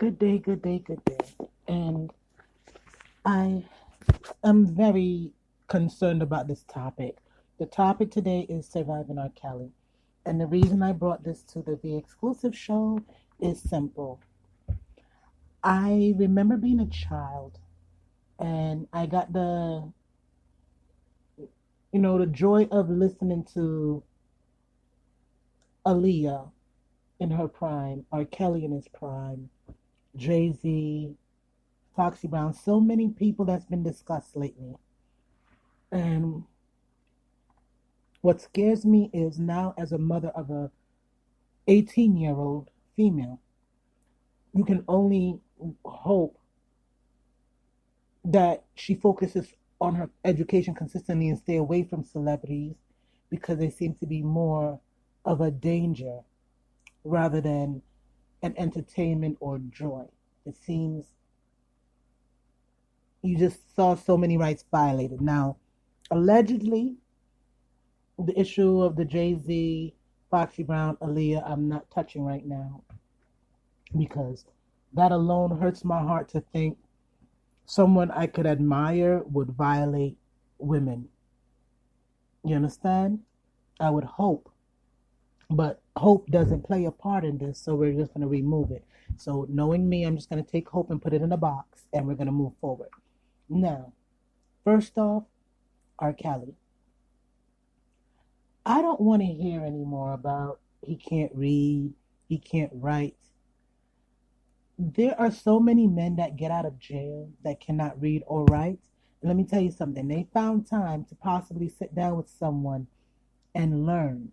Good day, good day, good day. And I am very concerned about this topic. The topic today is surviving R. Kelly. And the reason I brought this to the exclusive show is simple. I remember being a child and I got the joy of listening to Aaliyah in her prime, R. Kelly in his prime, Jay-Z, Foxy Brown, so many people that's been discussed lately. And what scares me is now as a mother of a 18-year-old female, you can only hope that she focuses on her education consistently and stay away from celebrities because they seem to be more of a danger rather than an entertainment or joy. It seems you just saw so many rights violated. Now, allegedly, the issue of the Jay-Z, Foxy Brown, Aaliyah, I'm not touching right now because that alone hurts my heart to think someone I could admire would violate women. You understand? I would hope, but hope doesn't play a part in this, so we're just going to remove it. So, knowing me, I'm just going to take hope and put it in a box, and we're going to move forward. Now, first off, R. Kelly. I don't want to hear anymore about he can't read, he can't write. There are so many men that get out of jail that cannot read or write. And let me tell you something, they found time to possibly sit down with someone and learn.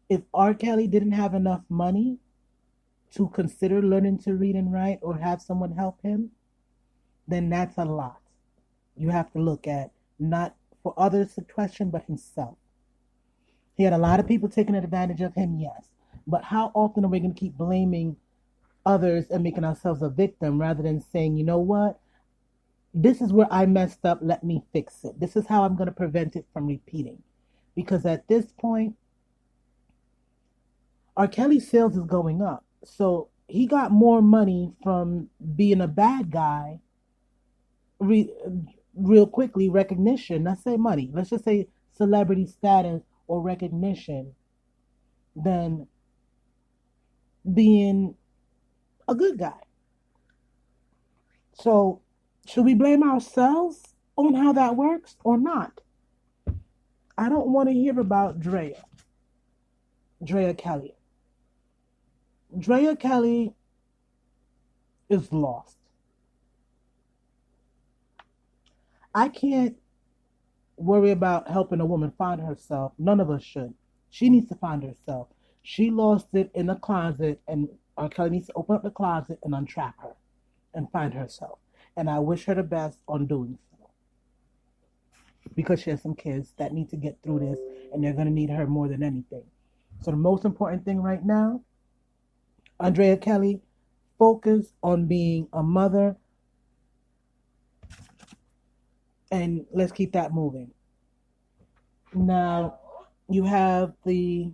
If R. Kelly didn't have enough money to consider learning to read and write or have someone help him, then that's a lot. You have to look at not for others' question, but himself. He had a lot of people taking advantage of him, yes. But how often are we going to keep blaming others and making ourselves a victim rather than saying, you know what? This is where I messed up. Let me fix it. This is how I'm going to prevent it from repeating. Because at this point, R. Kelly's sales is going up. So he got more money from being a bad guy re- real quickly, recognition. Let's say money. Let's just say celebrity status or recognition than being a good guy. So, should we blame ourselves on how that works or not? I don't want to hear about Drea Kelly. Drea Kelly is lost. I can't worry about helping a woman find herself. None of us should. She needs to find herself. She lost it in the closet, and R. Kelly needs to open up the closet and untrap her and find herself. And I wish her the best on doing so because she has some kids that need to get through this, and they're going to need her more than anything. So the most important thing right now, Andrea Kelly, focus on being a mother, and let's keep that moving. Now, you have the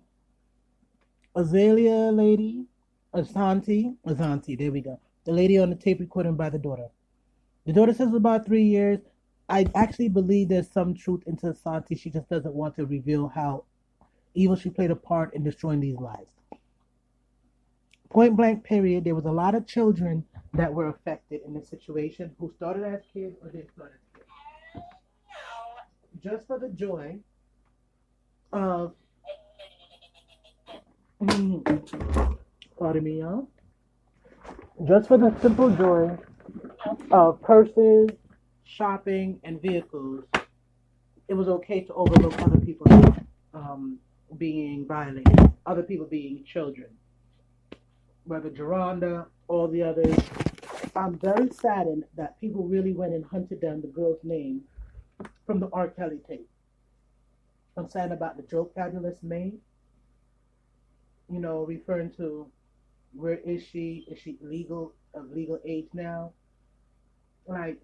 Azalea lady, Ashanti, there we go. The lady on the tape recording by the daughter. The daughter says about 3 years. I actually believe there's some truth into Ashanti. She just doesn't want to reveal how evil she played a part in destroying these lives. Point blank period, there was a lot of children that were affected in this situation who started as kids or didn't start as kids. Just for the joy of, pardon me, y'all. Just for the simple joy of purses, shopping, and vehicles, it was okay to overlook other people being violated, other people being children, whether Geronda, all the others. I'm very saddened that people really went and hunted down the girl's name from the R. Kelly tape. I'm sad about the joke Fabulous made, referring to where is she? Is she of legal age now? Like,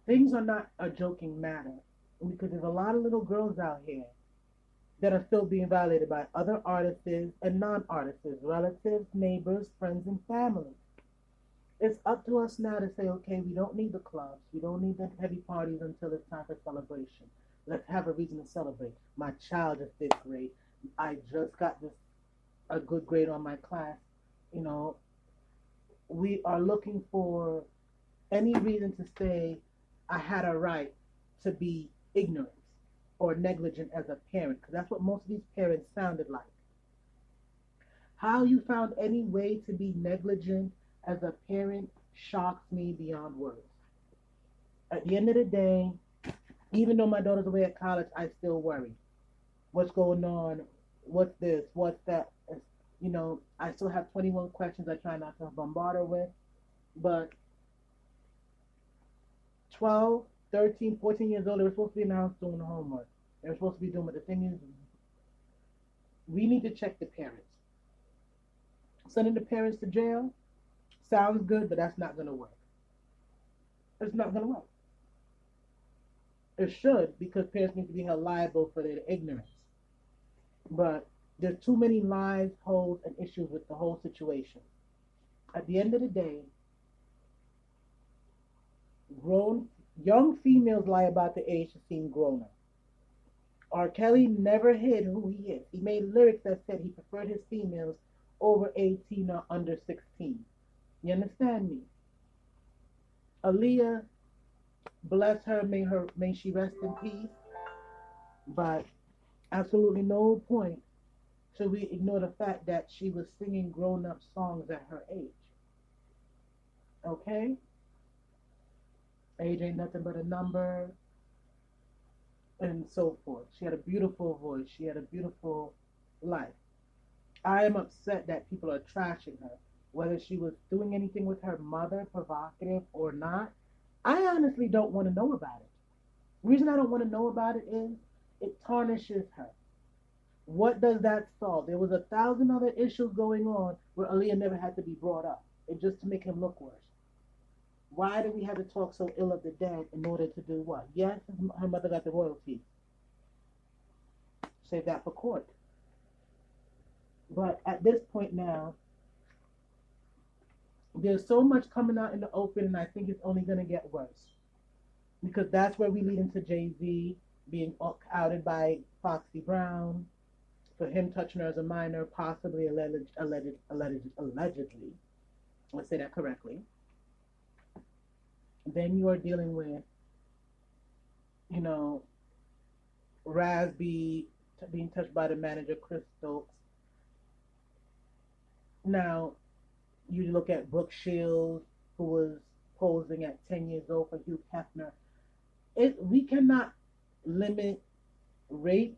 things are not a joking matter because there's a lot of little girls out here that are still being violated by other artists and non-artists, relatives, neighbors, friends, and family. It's up to us now to say, okay, we don't need the clubs, we don't need the heavy parties until it's time for celebration. Let's have a reason to celebrate. My child just did great. I just got this a good grade on my class. You know, we are looking for any reason to say I had a right to be ignorant or negligent as a parent, because that's what most of these parents sounded like. How you found any way to be negligent as a parent shocks me beyond words. At the end of the day, even though my daughter's away at college, I still worry. What's going on? What's this? What's that? You know, I still have 21 questions I try not to bombard her with. But 12, 13, 14 years old, they were supposed to be in the house doing the homework. They were supposed to be doing, but the thing is, we need to check the parents. Sending the parents to jail sounds good, but that's not going to work. It's not going to work. It should, because parents need to be held liable for their ignorance. But there's too many lies, holes, and issues with the whole situation. At the end of the day, young females lie about the age to seem grown up. Rkelly never hid who he is. He made lyrics that said he preferred his females over 18 or under 16. You understand me? Aaliyah, bless her, may she rest in peace. But absolutely no point should we ignore the fact that she was singing grown-up songs at her age. Okay? Age ain't nothing but a number, and so forth. She had a beautiful voice. She had a beautiful life. I am upset that people are trashing her, whether she was doing anything with her mother, provocative or not. I honestly don't want to know about it. The reason I don't want to know about it is it tarnishes her. What does that solve? There was 1,000 other issues going on where Aaliyah never had to be brought up. It just to make him look worse. Why do we have to talk so ill of the dead in order to do what? Yes, her mother got the royalties. Save that for court. But at this point now, there's so much coming out in the open, and I think it's only going to get worse. Because that's where we lead into Jay-Z being outed by Foxy Brown for him touching her as a minor, possibly allegedly. Let's say that correctly. Then you are dealing with, Raz being touched by the manager, Chris Stokes. Now, you look at Brooke Shields, who was posing at 10 years old for Hugh Hefner. We cannot limit rape,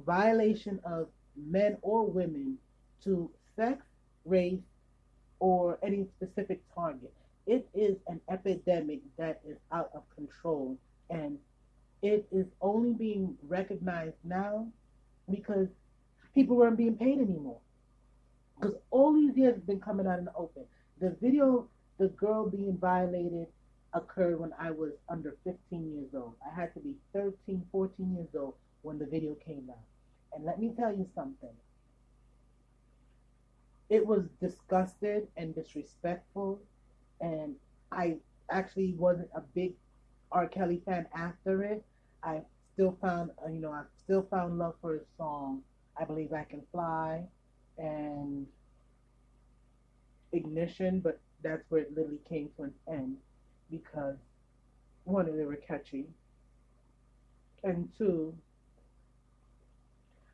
violation of men or women to sex, race, or any specific target. It is an epidemic that is out of control, and it is only being recognized now because people weren't being paid anymore. Because all these years have been coming out in the open. The video, the girl being violated, occurred when I was under 15 years old. I had to be 13, 14 years old when the video came out. And let me tell you something. It was disgusted and disrespectful, and I actually wasn't a big Rkelly fan after it. I still found love for his song, I Believe I Can Fly, and Ignition, but that's where it literally came to an end because one, they were catchy, and two,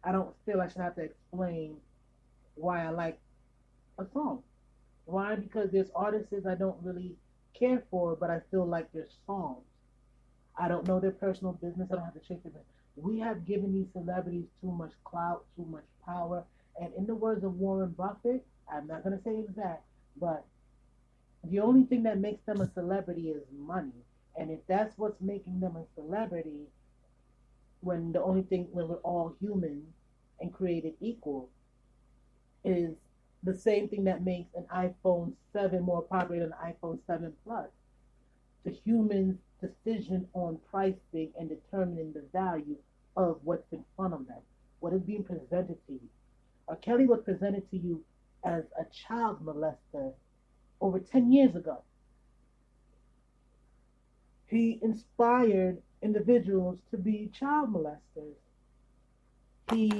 I don't feel I should have to explain why I like a song. Why? Because there's artists I don't really care for, but I feel like their songs. I don't know their personal business. I don't have to chase their business. We have given these celebrities too much clout, too much power. And in the words of Warren Buffett, I'm not going to say exact, but the only thing that makes them a celebrity is money. And if that's what's making them a celebrity, when we're all human and created equal, is the same thing that makes an iPhone 7 more popular than an iPhone 7 Plus. The human's decision on pricing and determining the value of what's in front of them, what is being presented to you. R. Kelly was presented to you as a child molester over 10 years ago. He inspired individuals to be child molesters. He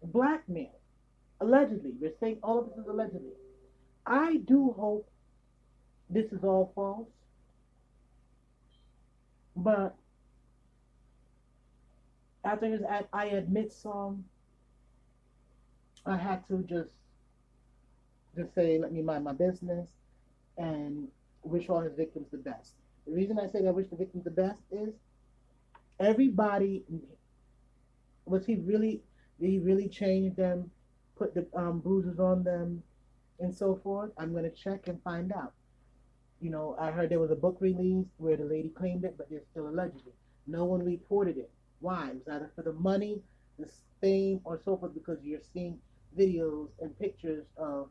blackmailed, allegedly. We're saying all of this is allegedly. I do hope this is all false, but after his I Admit song, I had to just say, let me mind my business and wish all his victims the best. The reason I say that I wish the victims the best is everybody, was he really, did he really change them, put the bruises on them, and so forth? I'm going to check and find out. You know, I heard there was a book released where the lady claimed it, but they're still allegedly. No one reported it. Why? It was either for the money, the fame, or so forth, because you're seeing videos and pictures of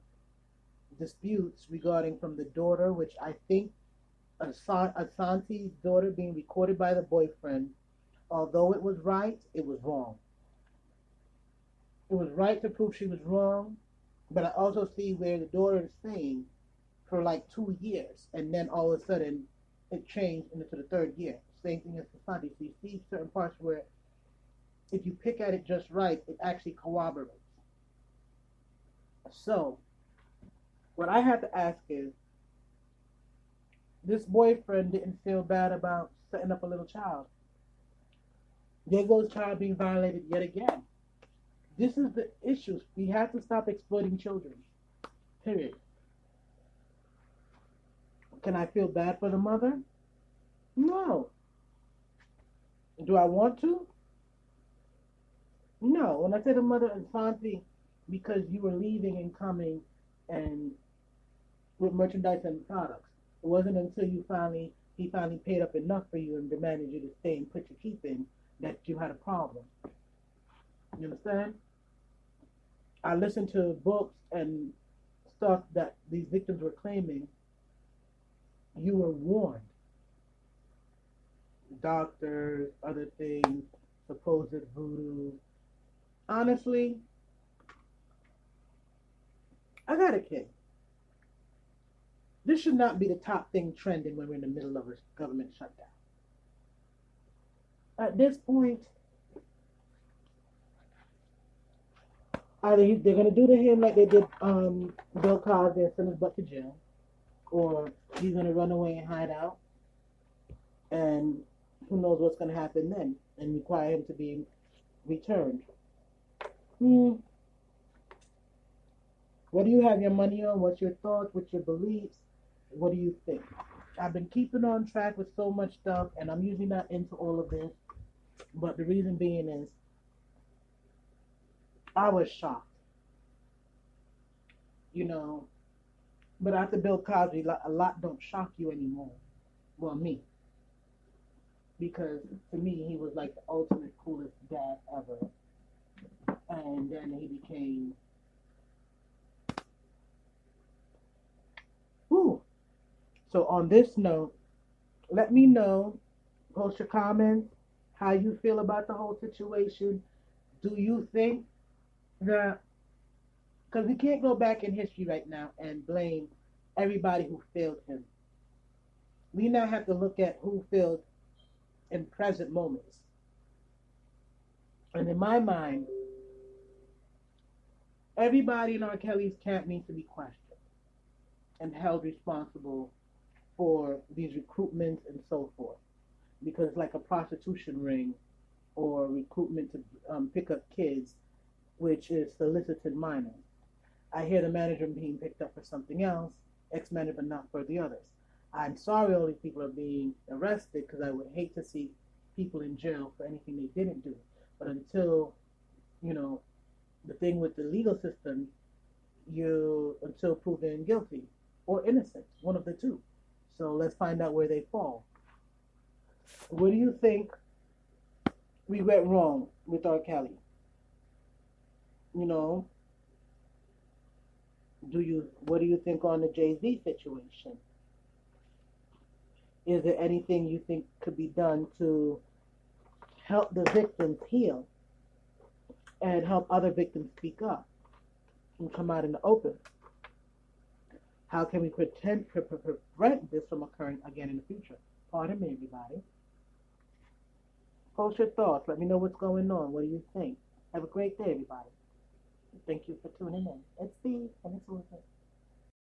disputes regarding from the daughter, which I think Ashanti's daughter being recorded by the boyfriend. Although it was right, it was wrong. It was right to prove she was wrong, but I also see where the daughter is saying for like 2 years, and then all of a sudden it changed into the third year. Same thing as Ashanti. So you see certain parts where if you pick at it just right, it actually corroborates. So what I have to ask is, this boyfriend didn't feel bad about setting up a little child. There goes child being violated yet again. This is the issue. We have to stop exploiting children. Period. Can I feel bad for the mother? No. Do I want to? No. When I say the mother and Santi, because you were leaving and coming and with merchandise and products. It wasn't until he finally paid up enough for you and demanded you to stay and put your keep in that you had a problem. You understand? I listened to books and stuff that these victims were claiming. You were warned. Doctors, other things, supposed voodoo. Honestly, I got a kid. This should not be the top thing trending when we're in the middle of a government shutdown. At this point, either they're going to do to him like they did Bill Cosby and send his butt to jail, or he's going to run away and hide out, and who knows what's going to happen then, and require him to be returned. What do you have your money on? What's your thoughts? What's your beliefs? What do you think? I've been keeping on track with so much stuff, and I'm usually not into all of this, but the reason being is I was shocked. You know, but after Bill Cosby, a lot don't shock you anymore. Well, me. Because to me, he was like the ultimate coolest dad ever. And then he became... Whew. So on this note, let me know, post your comments, how you feel about the whole situation. Do you think that, because we can't go back in history right now and blame everybody who failed him. We now have to look at who failed in present moments. And in my mind, everybody in R. Kelly's camp needs to be questioned and held responsible for these recruitments and so forth. Because it's like a prostitution ring or recruitment to pick up kids, which is solicited minors. I hear the manager being picked up for something else, ex-manager, but not for the others. I'm sorry all these people are being arrested, because I would hate to see people in jail for anything they didn't do. But until, you know, the thing with the legal system, until proven guilty or innocent, one of the two. So let's find out where they fall. What do you think we went wrong with R. Kelly? You know, what do you think on the Jay-Z situation? Is there anything you think could be done to help the victims heal and help other victims speak up and come out in the open? How can we prevent this from occurring again in the future? Pardon me, everybody. Post your thoughts. Let me know what's going on. What do you think? Have a great day, everybody. Thank you for tuning in. It's Steve and it's Rkelly.